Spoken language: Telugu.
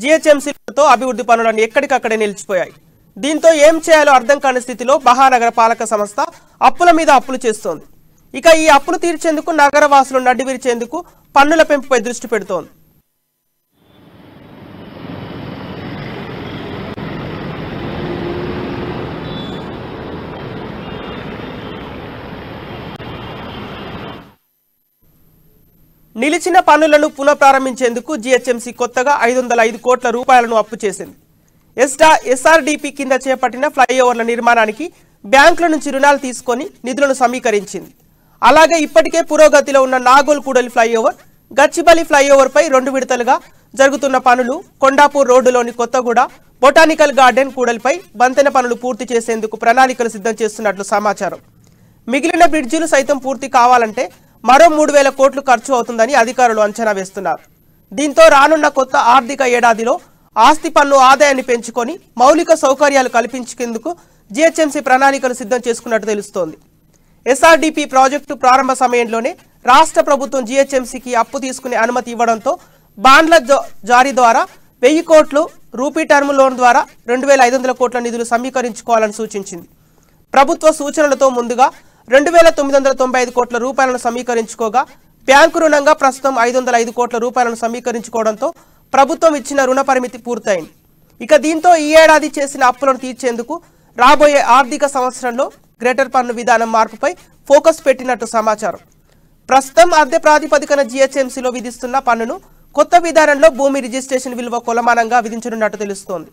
జీహెచ్ఎంసీలతో అభివృద్ధి పనులన్నీ ఎక్కడికక్కడే నిలిచిపోయాయి. దీంతో ఏం చేయాలో అర్థం కాని స్థితిలో మహానగర పాలక సంస్థ అప్పుల మీద అప్పులు చేస్తోంది. ఇక ఈ అప్పులు తీర్చేందుకు నగరవాసులు నడ్డి విరిచేందుకు పన్నుల పెంపుపై దృష్టి పెడుతోంది. నిలిచిన పన్నులను పునఃప్రారంభించేందుకు జీహెచ్ఎంసీ కొత్తగా 505 కోట్ల రూపాయలను అప్పు చేసింది. ఎస్ఆర్డీపీ కింద చేపట్టిన ఫ్లైఓవర్ల నిర్మాణానికి బ్యాంకుల నుంచి రుణాలు తీసుకొని నిధులను సమీకరించింది. అలాగే ఇప్పటికే పురోగతిలో ఉన్న నాగోల్ కూడలి ఫ్లైఓవర్, గచ్చిబలి ఫ్లైఓవర్ పై 2 విడతలుగా జరుగుతున్న పనులు, కొండాపూర్ రోడ్డులోని కొత్తగూడ బొటానికల్ గార్డెన్ కూడలిపై వంతెన పనులు పూర్తి చేసేందుకు ప్రణాళికలు సిద్ధం చేస్తున్నట్లు సమాచారం. మిగిలిన బ్రిడ్జిలు సైతం పూర్తి కావాలంటే మరో 3,000 కోట్లు ఖర్చు అవుతుందని అధికారులు అంచనా వేస్తున్నారు. దీంతో రానున్న కొత్త ఆర్థిక ఏడాదిలో ఆస్తి పన్ను ఆదాయాన్ని పెంచుకొని మౌలిక సౌకర్యాలు కల్పించేందుకు జీహెచ్ఎంసీ ప్రణాళికలు సిద్ధం చేసుకున్నట్టు తెలుస్తోంది. ఎస్ఆర్డీపీ ప్రాజెక్టు ప్రారంభ సమయంలోనే రాష్ట్ర ప్రభుత్వం జీహెచ్ఎంసీకి అప్పు తీసుకునే అనుమతి ఇవ్వడంతో బాండ్ల జారీ ద్వారా 1000 కోట్లు, రూపీ టర్మ్ లోన్ ద్వారా 2,500 కోట్ల నిధులు సమీకరించుకోవాలని సూచించింది. ప్రభుత్వ సూచనలతో ముందుగా 2,995 కోట్ల రూపాయలను సమీకరించుకోగా బ్యాంకు రుణంగా ప్రస్తుతం 505 కోట్ల రూపాయలను సమీకరించుకోవడంతో ప్రభుత్వం ఇచ్చిన రుణ పరిమితి పూర్తయింది. ఇక దీంతో ఈ ఏడాది చేసిన అప్పులను తీర్చేందుకు రాబోయే ఆర్థిక సంవత్సరంలో గ్రేటర్ పన్ను విధానం మార్పుపై ఫోకస్ పెట్టినట్టు సమాచారం. ప్రస్తుతం అద్దె ప్రాతిపదికన జీహెచ్ఎంసీలో విధిస్తున్న పన్నును కొత్త విధానంలో భూమి రిజిస్ట్రేషన్ విలువ కొలమానంగా విధించనున్నట్టు తెలుస్తోంది.